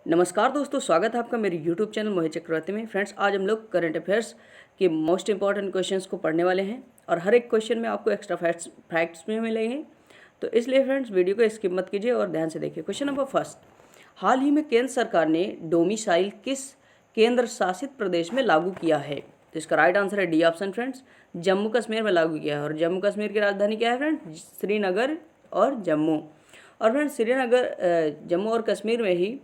नमस्कार दोस्तों, स्वागत है आपका मेरे YouTube चैनल मोहित चक्रवर्ती में। फ्रेंड्स, आज हम लोग करंट अफेयर्स के मोस्ट इंपॉर्टेंट क्वेश्चंस को पढ़ने वाले हैं और हर एक क्वेश्चन में आपको एक्स्ट्रा फैक्ट्स भी मिलेंगे। तो इसलिए फ्रेंड्स, वीडियो को स्किप मत कीजिए और ध्यान से देखिए। क्वेश्चन नंबर फर्स्ट, हाल ही में केंद्र सरकार ने डोमिसाइल किस केंद्र शासित प्रदेश में लागू किया है? तो इसका राइट आंसर है D option friends, Jammu Kashmir में लागू किया है। और जम्मू कश्मीर की राजधानी क्या है फ्रेंड्स? श्रीनगर और जम्मू। और फ्रेंड्स, श्रीनगर जम्मू और कश्मीर में ही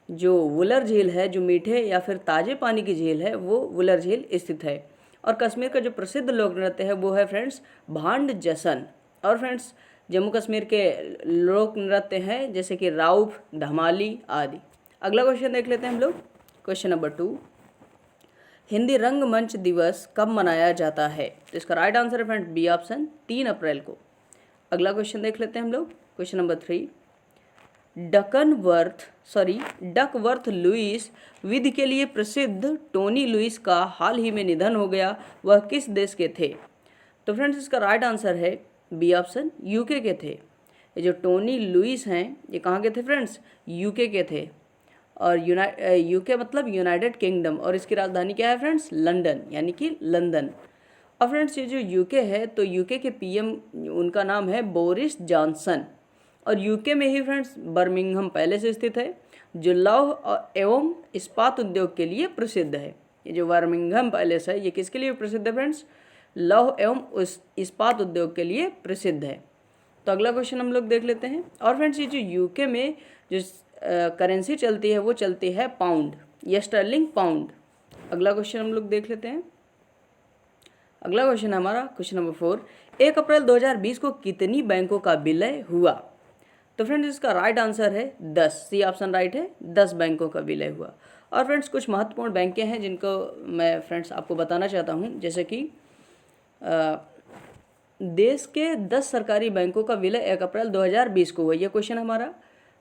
जो वुलर झील है, जो मीठे या फिर ताजे पानी की झील है, वो वुलर झील स्थित है। और कश्मीर का जो प्रसिद्ध लोक नृत्य है वो है फ्रेंड्स भांड जसन। और फ्रेंड्स, जम्मू कश्मीर के लोक नृत्य हैं जैसे कि राउफ, धमाली आदि। अगला क्वेश्चन देख लेते हैं हम लोग। क्वेश्चन नंबर 2, हिंदी रंगमंच दिवस कब मनाया जाता है? तो इसका राइट आंसर है फ्रेंड बी ऑप्शन, 3 अप्रैल को। अगला क्वेश्चन देख लेते हैं हम लोग। क्वेश्चन नंबर 3, डकवर्थ लुईस विधि के लिए प्रसिद्ध टोनी लुईस का हाल ही में निधन हो गया, वह किस देश के थे? तो फ्रेंड्स, इसका राइट आंसर है बी ऑप्शन, यूके के थे। ये जो टोनी लुईस हैं, ये कहाँ के थे फ्रेंड्स? यूके के थे। और यूके मतलब यूनाइटेड किंगडम, और इसकी राजधानी क्या है फ्रेंड्स? लंदन, यानी कि लंदन। और फ्रेंड्स, ये जो यूके है, तो यूके के पीएम उनका नाम है बोरिस जॉनसन। और यूके में ही फ्रेंड्स बर्मिंघम पहले से स्थित है, जो लौह एवं इस्पात उद्योग के लिए प्रसिद्ध है। ये जो बर्मिंघम पैलेस है, ये किसके लिए प्रसिद्ध है फ्रेंड्स? लौह एवं इस्पात उद्योग के लिए प्रसिद्ध है। तो अगला क्वेश्चन हम लोग देख लेते हैं। और फ्रेंड्स, ये जो यूके में जो करेंसी चलती है वो चलती है पाउंड या स्टर्लिंग पाउंड। अगला क्वेश्चन हम लोग देख लेते हैं। अगला क्वेश्चन है हमारा क्वेश्चन नंबर 4, 1 अप्रैल 2020 को कितनी बैंकों का विलय हुआ? तो फ्रेंड्स, इसका राइट आंसर है 10, सी ऑप्शन राइट है, 10 बैंकों का विलय हुआ। और फ्रेंड्स, कुछ महत्वपूर्ण बैंकें हैं जिनको मैं फ्रेंड्स आपको बताना चाहता हूं, जैसे कि देश के 10 सरकारी बैंकों का विलय 1 अप्रैल 2020 को हुआ, यह क्वेश्चन हमारा।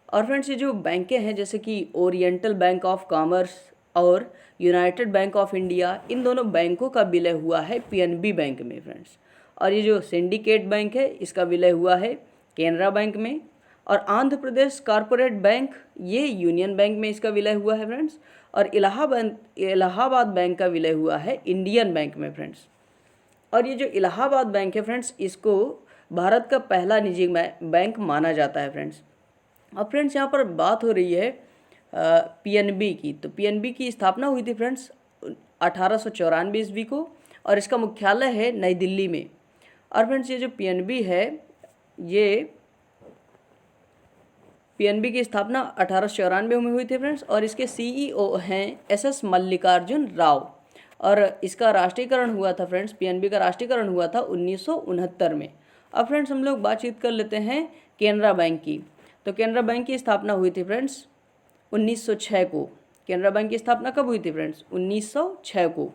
और फ्रेंड्स, ये जो बैंकें हैं जैसे कि ओरिएंटल बैंक ऑफ कॉमर्स और यूनाइटेड बैंक ऑफ इंडिया, इन दोनों बैंकों का विलय हुआ है पीएनबी बैंक में फ्रेंड्स। और ये जो सिंडिकेट बैंक है, इसका विलय हुआ है केनरा बैंक में। और आंध्र प्रदेश कॉरपोरेट बैंक, ये यूनियन बैंक में इसका विलय हुआ है फ्रेंड्स। और इलाहाबाद बैंक का विलय हुआ है इंडियन बैंक में फ्रेंड्स। और ये जो इलाहाबाद बैंक है फ्रेंड्स, इसको भारत का पहला निजी बैंक माना जाता है फ्रेंड्स। अब फ्रेंड्स, यहाँ पर बात हो रही है पीएनबी की। तो पीएनबी की स्थापना हुई थी फ्रेंड्स 1894 ईस्वी को, और इसका मुख्यालय है नई दिल्ली में। और फ्रेंड्स, ये जो पीएनबी है, ये पीएनबी की स्थापना 1894 में हुई थी फ्रेंड्स। और इसके सीईओ हैं एसएस मल्लिकार्जुन राव। और इसका राष्ट्रीयकरण हुआ था फ्रेंड्स, पीएनबी का राष्ट्रीयकरण हुआ था 1969 में। अब फ्रेंड्स, हम लोग बातचीत कर लेते हैं केनरा बैंक की। तो केनरा बैंक की स्थापना हुई थी फ्रेंड्स 1906 को। केनरा बैंक की स्थापना कब हुई थी फ्रेंड्स? 1906 को।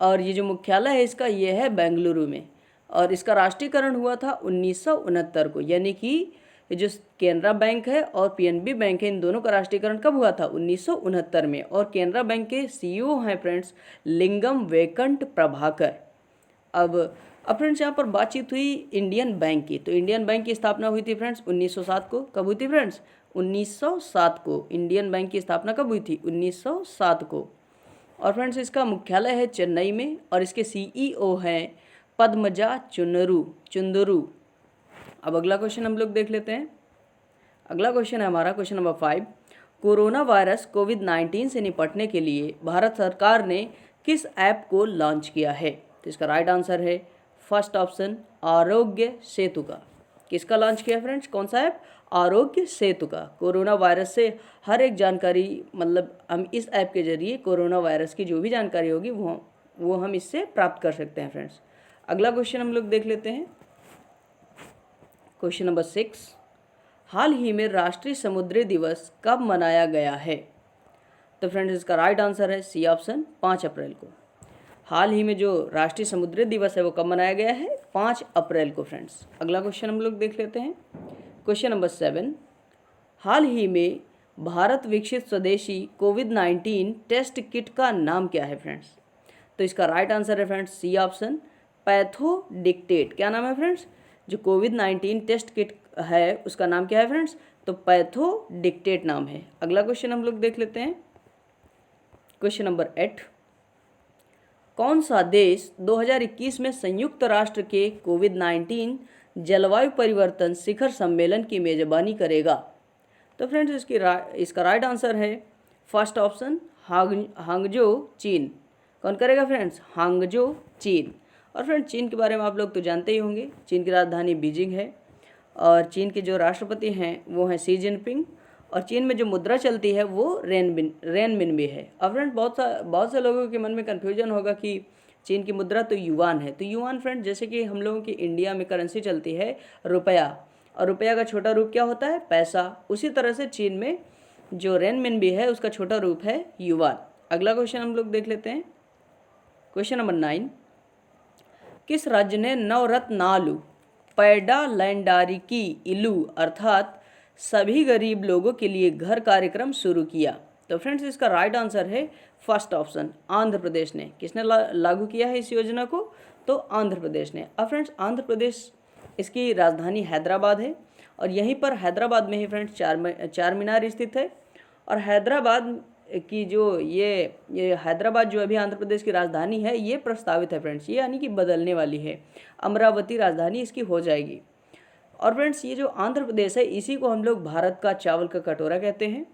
और ये जो मुख्यालय है इसका, ये है बेंगलुरु में। और इसका राष्ट्रीयकरण हुआ था 1969 को, यानी कि ये जो केनरा बैंक है और पीएनबी बैंक है, इन दोनों का राष्ट्रीयकरण कब हुआ था? 1969 में। और केनरा बैंक के सीईओ हैं फ्रेंड्स लिंगम वेंकट प्रभाकर। अब फ्रेंड्स, यहाँ पर बातचीत हुई इंडियन बैंक की। तो इंडियन बैंक की स्थापना हुई थी फ्रेंड्स 1907 को। कब हुई थी फ्रेंड्स? 1907 को। इंडियन बैंक की स्थापना कब हुई थी? 1907 को। और फ्रेंड्स, इसका मुख्यालय है चेन्नई में, और इसके सीईओ हैं पद्मजा चुंदरू। अब अगला क्वेश्चन हम लोग देख लेते हैं। अगला क्वेश्चन है हमारा क्वेश्चन नंबर 5, कोरोना वायरस कोविड-19 से निपटने के लिए भारत सरकार ने किस ऐप को लॉन्च किया है? तो इसका राइट आंसर है फर्स्ट ऑप्शन, आरोग्य सेतु का। किसका लॉन्च किया फ्रेंड्स? कौन सा ऐप? आरोग्य सेतु का। कोरोना वायरस से हर एक जानकारी, मतलब हम इस ऐप के जरिए कोरोना वायरस की जो भी जानकारी होगी वो हम इससे प्राप्त कर सकते हैं फ्रेंड्स। अगला क्वेश्चन हम लोग देख लेते हैं। क्वेश्चन नंबर 6, हाल ही में राष्ट्रीय समुद्री दिवस कब मनाया गया है? तो फ्रेंड्स, इसका राइट आंसर है सी ऑप्शन, 5 अप्रैल को। हाल ही में जो राष्ट्रीय समुद्री दिवस है वो कब मनाया गया है? 5 अप्रैल को फ्रेंड्स। अगला क्वेश्चन हम लोग देख लेते हैं। क्वेश्चन नंबर 7, हाल ही में भारत विकसित स्वदेशी कोविड-19 टेस्ट किट का नाम क्या है फ्रेंड्स? तो इसका राइट आंसर है फ्रेंड्स सी ऑप्शन, पैथोडिक्टेट। क्या नाम है फ्रेंड्स? जो कोविड-19 टेस्ट किट है उसका नाम क्या है फ्रेंड्स? तो पैथोडिक्टेट नाम है। अगला क्वेश्चन हम लोग देख लेते हैं, क्वेश्चन नंबर 8। कौन सा देश 2021 में संयुक्त राष्ट्र के कोविड-19 जलवायु परिवर्तन शिखर सम्मेलन की मेजबानी करेगा? तो फ्रेंड्स इसका राइट आंसर है फर्स्ट ऑप्शन हांगजो चीन। कौन करेगा फ्रेंड्स? हांगजो चीन। और फ्रेंड्स चीन के बारे में आप लोग तो जानते ही होंगे, चीन की राजधानी बीजिंग है और चीन के जो राष्ट्रपति हैं वो हैं शी जिनपिंग, और चीन में जो मुद्रा चलती है वो रेनमिनबी है। अब फ्रेंड्स बहुत से लोगों के मन में कन्फ्यूजन होगा कि चीन की मुद्रा तो युआन है। तो युआन फ्रेंड्स जैसे कि हम लोगों की इंडिया में करेंसी चलती है रुपया, और रुपया का छोटा रूप क्या होता है? पैसा। उसी तरह से चीन में जो रेनमिनबी है उसका छोटा रूप है युआन। अगला क्वेश्चन हम लोग देख लेते हैं, क्वेश्चन नंबर 9। किस राज्य ने नवरत्नालु पैडालैंडारिकी इलू अर्थात सभी गरीब लोगों के लिए घर कार्यक्रम शुरू किया? तो फ्रेंड्स इसका राइट आंसर है फर्स्ट ऑप्शन आंध्र प्रदेश ने। किसने लागू किया है इस योजना को? तो आंध्र प्रदेश ने। अब फ्रेंड्स आंध्र प्रदेश, इसकी राजधानी हैदराबाद है और यहीं पर हैदराबाद में ही फ्रेंड्स चार मीनार स्थित है। और हैदराबाद की जो ये हैदराबाद जो अभी आंध्र प्रदेश की राजधानी है ये प्रस्तावित है फ्रेंड्स, ये यानी कि बदलने वाली है, अमरावती राजधानी इसकी हो जाएगी। और फ्रेंड्स ये जो आंध्र प्रदेश है इसी को हम लोग भारत का चावल का कटोरा कहते हैं।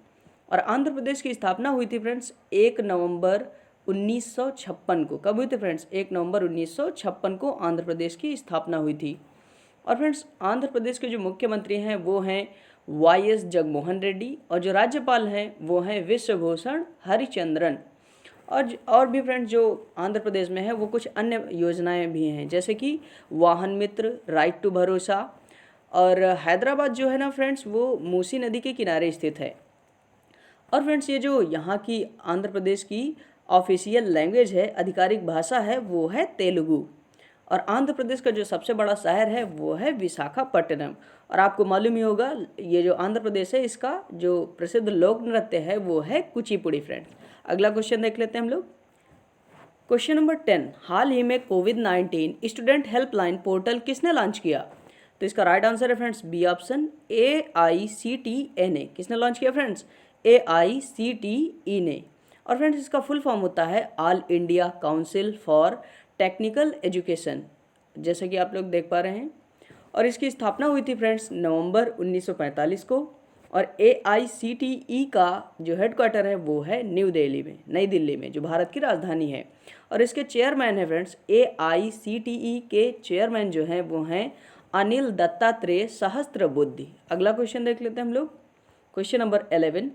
और आंध्र प्रदेश की स्थापना हुई थी फ्रेंड्स 1 नवंबर 1956 को। कब हुई थी फ्रेंड्स? 1 नवंबर 1956 को आंध्र प्रदेश की स्थापना हुई थी। और फ्रेंड्स आंध्र प्रदेश के जो मुख्यमंत्री हैं वो हैं वाई.एस. जगनमोहन रेड्डी, और जो राज्यपाल हैं वो हैं विश्वभूषण हरिचंद्रन। और भी फ्रेंड्स जो आंध्र प्रदेश में है वो कुछ अन्य योजनाएं भी हैं, जैसे कि वाहन मित्र, राइट टू भरोसा। और हैदराबाद जो है ना फ्रेंड्स वो मूसी नदी के किनारे स्थित है। और फ्रेंड्स ये जो यहाँ की आंध्र प्रदेश की ऑफिशियल लैंग्वेज है, आधिकारिक भाषा है, वो है तेलुगु। और आंध्र प्रदेश का जो सबसे बड़ा शहर है वो है विशाखापट्टनम। और आपको मालूम ही होगा ये जो आंध्र प्रदेश है इसका जो प्रसिद्ध लोक नृत्य है वो है कुचिपुड़ी फ्रेंड्स। अगला क्वेश्चन देख लेते हैं हम लोग, क्वेश्चन नंबर 10। हाल ही में कोविड-19 स्टूडेंट हेल्पलाइन पोर्टल किसने लॉन्च किया? तो इसका राइट आंसर है फ्रेंड्स बी ऑप्शन AICTE ने। किसने लॉन्च किया फ्रेंड्स? AICTE ने। और फ्रेंड्स इसका फुल फॉर्म होता है all India council for technical education, जैसे कि आप लोग देख पा रहे हैं। और इसकी स्थापना हुई थी फ्रेंड्स नवंबर 1945 को। और AICTE का जो हेडक्वार्टर है वो है नई दिल्ली में, जो भारत की राजधानी है। और इसके चेयरमैन है फ्रेंड्स AICTE के चेयरमैन जो हैं वो हैं अनिल दत्तात्रेय सहस्त्रबुद्धे। अगला क्वेश्चन देख लेते हैं हम लोग, क्वेश्चन नंबर 11।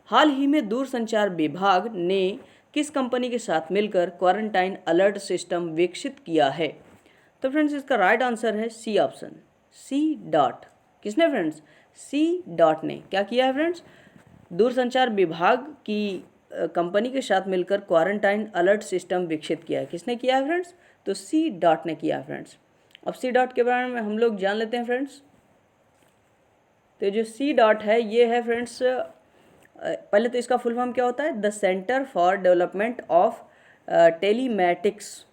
हाल ही में दूरसंचार विभाग ने किस कंपनी के साथ मिलकर क्वारंटाइन अलर्ट सिस्टम विकसित किया है? तो फ्रेंड्स इसका राइट आंसर है सी ऑप्शन C.। किसने फ्रेंड्स? C.। ने क्या किया है फ्रेंड्स? दूरसंचार विभाग की कंपनी के साथ मिलकर क्वारंटाइन अलर्ट सिस्टम विकसित किया है। किसने किया है फ्रेंड्स? तो C.। ने किया है फ्रेंड्स। अब C.। के बारे में हम लोग जान लेते हैं फ्रेंड्स। तो जो C.। है ये है फ्रेंड्स, पहले तो इसका फुल फॉर्म क्या होता है? The centre for development of telematics.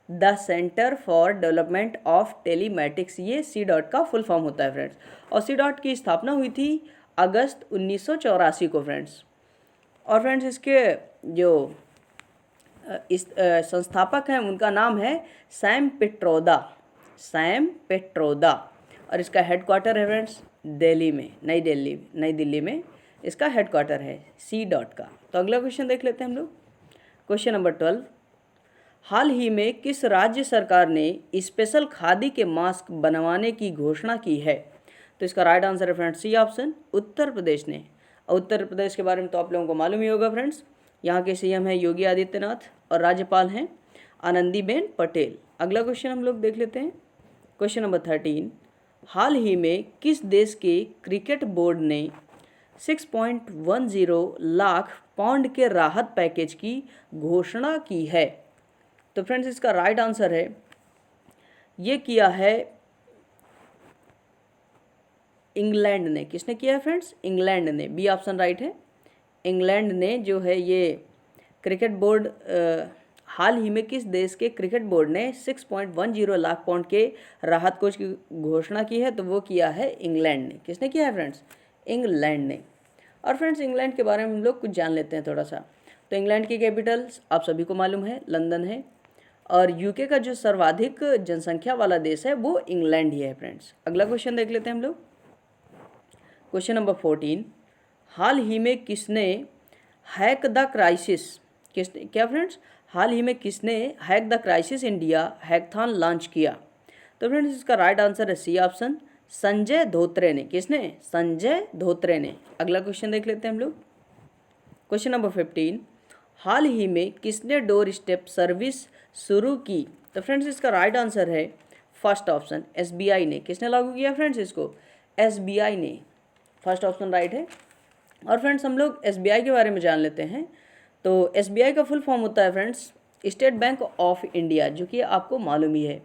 The centre for development of telematics, ये C.। का फुल फॉर्म होता है फ्रेंड्स। और C.। की स्थापना हुई थी अगस्त 1984 को फ्रेंड्स। और फ्रेंड्स इसके जो इस संस्थापक हैं उनका नाम है सैम पेट्रोदा। और इसका हेडक्वार्टर है फ्रेंड्स दिल्ली में, नई दिल्ली में इसका हेडक्वार्टर है C.। का। तो अगला क्वेश्चन देख लेते हैं हम लोग, क्वेश्चन नंबर 12। हाल ही में किस राज्य सरकार ने स्पेशल खादी के मास्क बनवाने की घोषणा की है? तो इसका राइट आंसर है friends C option Uttar Pradesh ने। और उत्तर प्रदेश के बारे में तो आप लोगों को मालूम ही होगा फ्रेंड्स, यहाँ के CM है योगी आदित्यनाथ और राज्यपाल हैं आनंदीबेन पटेल। अगला क्वेश्चन हम लोग देख लेते हैं, क्वेश्चन नंबर 13। हाल ही में किस देश के क्रिकेट बोर्ड ने 6.10 लाख पाउंड के राहत पैकेज की घोषणा की है? तो फ्रेंड्स इसका राइट आंसर है, ये किया है इंग्लैंड ने। किसने किया है फ्रेंड्स? इंग्लैंड ने। बी ऑप्शन राइट है। इंग्लैंड ने जो है ये क्रिकेट बोर्ड हाल ही में किस देश के क्रिकेट बोर्ड ने 6.10 लाख पाउंड के राहत कोष की घोषणा की है? तो वो किया है इंग्लैंड ने। किसने किया है फ्रेंड्स? इंग्लैंड ने। और फ्रेंड्स इंग्लैंड के बारे में हम लोग कुछ जान लेते हैं थोड़ा सा। तो इंग्लैंड की कैपिटल आप सभी को मालूम है, लंदन है। और यूके का जो सर्वाधिक जनसंख्या वाला देश है वो इंग्लैंड ही है फ्रेंड्स। अगला क्वेश्चन देख लेते हैं हम लोग। क्वेश्चन नंबर 14, हाल ही में किसने हैक द क्राइसिस, किसने क्या फ्रेंड्स? हाल ही में किसने hack the crisis India hackathon launch किया? तो फ्रेंड्स इसका राइट आंसर है सी ऑप्शन, संजय धोत्रे ने। किसने? संजय धोत्रे ने। अगला क्वेश्चन देख लेते हैं हम लोग। क्वेश्चन नंबर 15, हाल ही में किसने डोर स्टेप सर्विस शुरू की? तो फ्रेंड्स इसका राइट आंसर है फर्स्ट ऑप्शन, एसबीआई ने। किसने लागू किया फ्रेंड्स इसको? एसबीआई ने। फर्स्ट ऑप्शन राइट है। और फ्रेंड्स हम लोग एसबीआई के बारे में जान लेते हैं। तो एसबीआई का फुल फॉर्म होता है friends state bank of India, जो कि आपको मालूम ही है।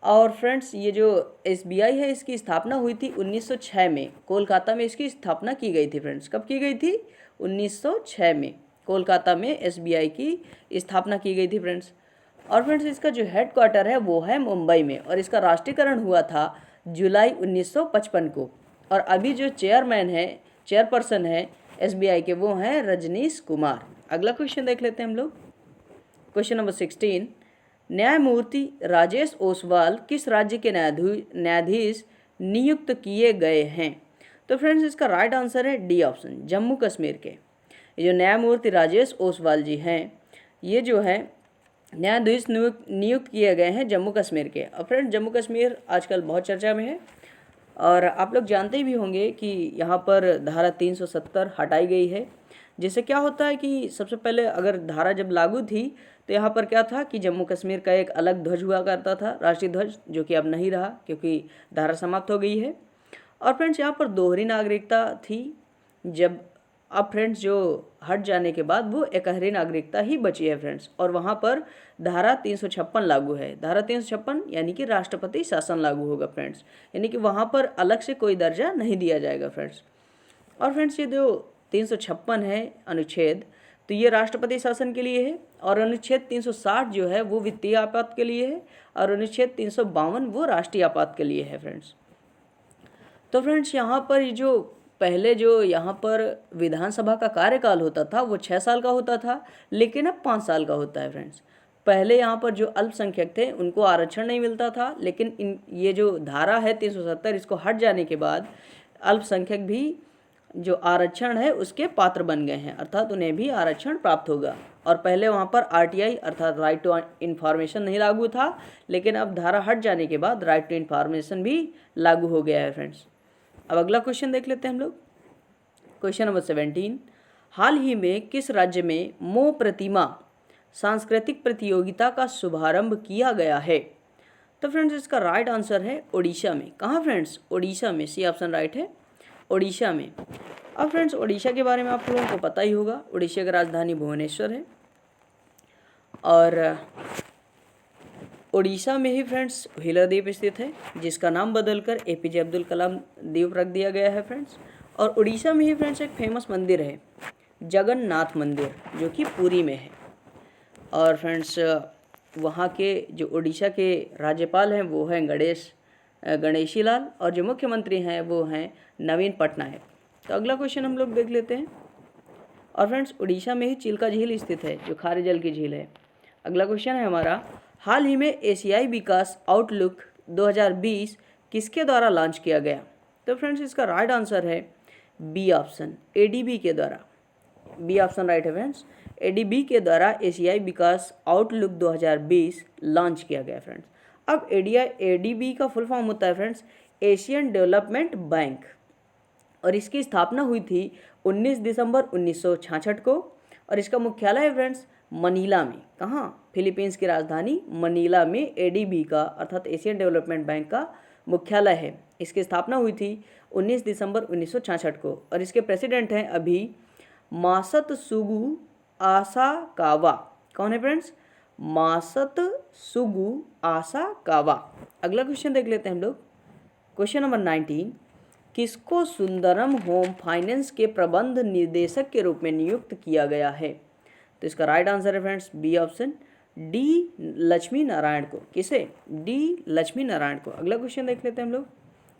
और फ्रेंड्स ये जो एसबीआई है इसकी स्थापना हुई थी 1906 में, कोलकाता में इसकी स्थापना की गई थी फ्रेंड्स। कब की गई थी? 1906 में कोलकाता में एसबीआई की स्थापना की गई थी फ्रेंड्स। और फ्रेंड्स इसका जो हेड क्वार्टर है वो है मुंबई में, और इसका राष्ट्रीयकरण हुआ था जुलाई 1955 को। और अभी जो चेयरपर्सन है एसबीआई के वो हैं रजनीश कुमार। अगला क्वेश्चन देख लेते हैं हम लोग। क्वेश्चन नंबर 16, न्यायमूर्ति राजेश ओसवाल किस राज्य के न्यायाधीश नियुक्त किए गए हैं? तो फ्रेंड्स इसका राइट आंसर है डी ऑप्शन, जम्मू कश्मीर के। ये जो न्यायमूर्ति राजेश ओसवाल जी हैं ये जो है न्यायाधीश नियुक्त किए गए हैं जम्मू कश्मीर के। और फ्रेंड्स जम्मू कश्मीर आजकल बहुत चर्चा में है, और आप लोग जानते भी होंगे कि यहाँ पर धारा 370 हटाई गई है। जिससे क्या होता है कि सबसे पहले अगर धारा जब लागू थी तो यहाँ पर क्या था कि जम्मू कश्मीर का एक अलग ध्वज हुआ करता था, राष्ट्रीय ध्वज, जो कि अब नहीं रहा क्योंकि धारा समाप्त हो गई है। और फ्रेंड्स यहाँ पर दोहरी नागरिकता थी, जब अब फ्रेंड्स जो हट जाने के बाद वो एकहरी नागरिकता ही बची है फ्रेंड्स। और वहाँ पर धारा 356 लागू है। धारा 356 यानी कि राष्ट्रपति शासन लागू होगा फ्रेंड्स, यानी कि वहाँ पर अलग से कोई दर्जा नहीं दिया जाएगा फ्रेंड्स। और फ्रेंड्स ये जो 356 है अनुच्छेद, तो ये राष्ट्रपति शासन के लिए है। और अनुच्छेद 360 जो है वो वित्तीय आपात के लिए है, और अनुच्छेद 352 वो राष्ट्रीय आपात के लिए है फ्रेंड्स। तो फ्रेंड्स यहाँ पर ये जो पहले जो यहाँ पर विधानसभा का कार्यकाल होता था वो 6 साल का होता था, लेकिन अब 5 साल का होता है फ्रेंड्स। पहले यहाँ पर जो अल्पसंख्यक थे उनको आरक्षण नहीं मिलता था, लेकिन ये जो धारा है 370 इसको हट जाने के बाद अल्पसंख्यक भी जो आरक्षण है उसके पात्र बन गए हैं, अर्थात उन्हें भी आरक्षण प्राप्त होगा। और पहले वहाँ पर आरटीआई अर्थात राइट टू इन्फॉर्मेशन नहीं लागू था, लेकिन अब धारा हट जाने के बाद राइट टू इन्फॉर्मेशन भी लागू हो गया है फ्रेंड्स। अब अगला क्वेश्चन देख लेते हैं हम लोग। क्वेश्चन नंबर 17, हाल ही में किस राज्य में मोह प्रतिमा सांस्कृतिक प्रतियोगिता का शुभारंभ किया गया है? तो फ्रेंड्स इसका राइट आंसर है ओडिशा में। कहाँ फ्रेंड्स? ओडिशा में। सी ऑप्शन राइट है, ओडिशा में। अब फ्रेंड्स ओडिशा के बारे में आप लोगों को पता ही होगा, ओडिशा की राजधानी भुवनेश्वर है। और ओडिशा में ही फ्रेंड्स व्हीलर द्वीप स्थित है, जिसका नाम बदलकर एपीजे अब्दुल कलाम द्वीप रख दिया गया है फ्रेंड्स। और ओडिशा में ही फ्रेंड्स एक फेमस मंदिर है जगन्नाथ मंदिर, जो कि पुरी में है। और फ्रेंड्स वहाँ के जो ओडिशा के राज्यपाल हैं वो हैं गणेशी लाल, और जो मुख्यमंत्री हैं वो हैं नवीन पटनायक। तो अगला क्वेश्चन हम लोग देख लेते हैं। और फ्रेंड्स उड़ीसा में ही चिल्का झील स्थित है, जो खारे जल की झील है। अगला क्वेश्चन है हमारा, हाल ही में एशियाई विकास आउटलुक 2020 किसके द्वारा लॉन्च किया गया? तो फ्रेंड्स इसका राइट आंसर है बी ऑप्शन, एडीबी के द्वारा। बी ऑप्शन राइट है फ्रेंड्स, एडीबी के द्वारा एशियाई विकास आउटलुक 2020 लॉन्च किया गया फ्रेंड्स। अब एडीबी का फुल फॉर्म होता है फ्रेंड्स एशियन डेवलपमेंट बैंक, और इसकी स्थापना हुई थी 19 दिसंबर 1966 को। और इसका मुख्यालय है फ्रेंड्स मनीला में। कहाँ? फिलीपींस की राजधानी मनीला में एडीबी का अर्थात एशियन डेवलपमेंट बैंक का मुख्यालय है। इसकी स्थापना हुई थी 19 दिसंबर 1966 को। और इसके प्रेसिडेंट हैं अभी मासत्सुगु आसाकावा। कौन है फ्रेंड्स? मासत्सुगु आसाकावा। अगला क्वेश्चन देख लेते हैं हम लोग। क्वेश्चन नंबर 19, किसको सुंदरम होम फाइनेंस के प्रबंध निर्देशक के रूप में नियुक्त किया गया है? तो इसका राइट आंसर है friends B option, D Laxmi Narayan को। किसे? डी लक्ष्मी नारायण को। अगला क्वेश्चन देख लेते हैं हम लोग।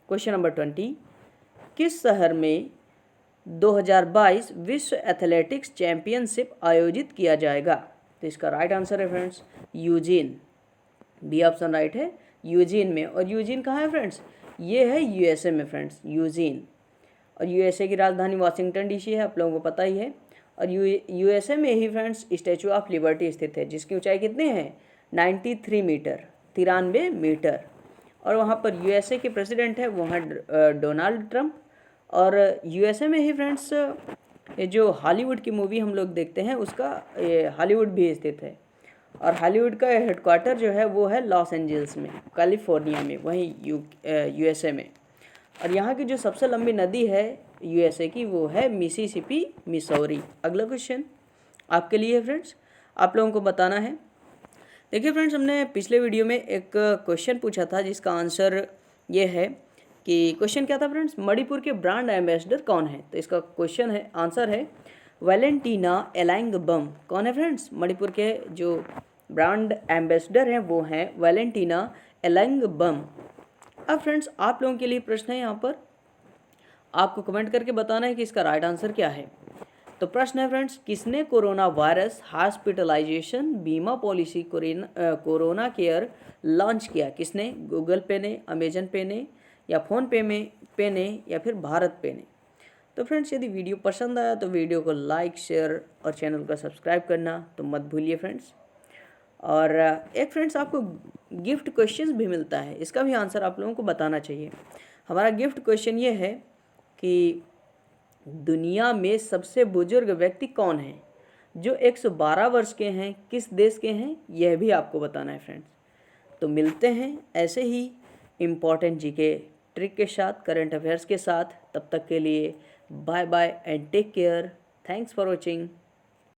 क्वेश्चन नंबर 20, किस शहर में 2022 विश्व एथलेटिक्स चैंपियनशिप आयोजित किया जाएगा? तो इसका राइट आंसर है friends Eugene. B option right है, यूजीन में। और यूजीन कहाँ है फ्रेंड्स? ये है यूएसए में फ्रेंड्स, यूजीन। और यूएसए की राजधानी वाशिंगटन डीसी है, आप लोगों को पता ही है। और यूएसए में ही फ्रेंड्स स्टैचू ऑफ लिबर्टी स्थित है, जिसकी ऊंचाई कितनी है? 93 मीटर, 93 मीटर। और वहाँ पर यूएसए के प्रेसिडेंट है वो हैं डोनाल्ड ट्रंप। और यूएसए में ही फ्रेंड्स ये जो हॉलीवुड की मूवी हम लोग देखते हैं उसका हॉलीवुड भी स्थित है। और हॉलीवुड का हेडक्वार्टर जो है वो है लॉस एंजल्स में, कैलिफोर्निया में, वहीं यूएसए में। और यहाँ की जो सबसे लंबी नदी है यूएसए की वो है मिसिसिपी, मिसौरी। अगला क्वेश्चन आपके लिए फ्रेंड्स, आप लोगों को बताना है। देखिए फ्रेंड्स, हमने पिछले वीडियो में एक क्वेश्चन पूछा था जिसका आंसर ये है कि क्वेश्चन क्या था फ्रेंड्स, मणिपुर के ब्रांड एम्बेसडर कौन है? तो इसका क्वेश्चन है, आंसर है वैलेंटीना एलैंगबम। कौन है फ्रेंड्स? मणिपुर के जो ब्रांड एम्बेसडर हैं वो हैं वैलेंटीना एलैंगबम। अब फ्रेंड्स आप लोगों के लिए प्रश्न है, यहाँ पर आपको कमेंट करके बताना है कि इसका राइट आंसर क्या है। तो प्रश्न है फ्रेंड्स, किसने कोरोना वायरस हॉस्पिटलाइजेशन बीमा पॉलिसी कोरोना केयर लॉन्च किया? किसने? गूगल पे ने, अमेजन पे ने, या फ़ोन पे ने, या फिर भारत पे ने? तो फ्रेंड्स यदि वीडियो पसंद आया तो वीडियो को लाइक, शेयर और चैनल को सब्सक्राइब करना तो मत भूलिए फ्रेंड्स। और एक फ्रेंड्स आपको गिफ्ट क्वेश्चंस भी मिलता है, इसका भी आंसर आप लोगों को बताना चाहिए। हमारा गिफ्ट क्वेश्चन ये है कि दुनिया में सबसे बुजुर्ग व्यक्ति कौन है जो 112 वर्ष के हैं, किस देश के हैं, यह भी आपको बताना है फ्रेंड्स। तो मिलते हैं ऐसे ही इम्पॉर्टेंट जीके ट्रिक के साथ, करंट अफेयर्स के साथ। तब तक के लिए bye bye and take care. Thanks for watching.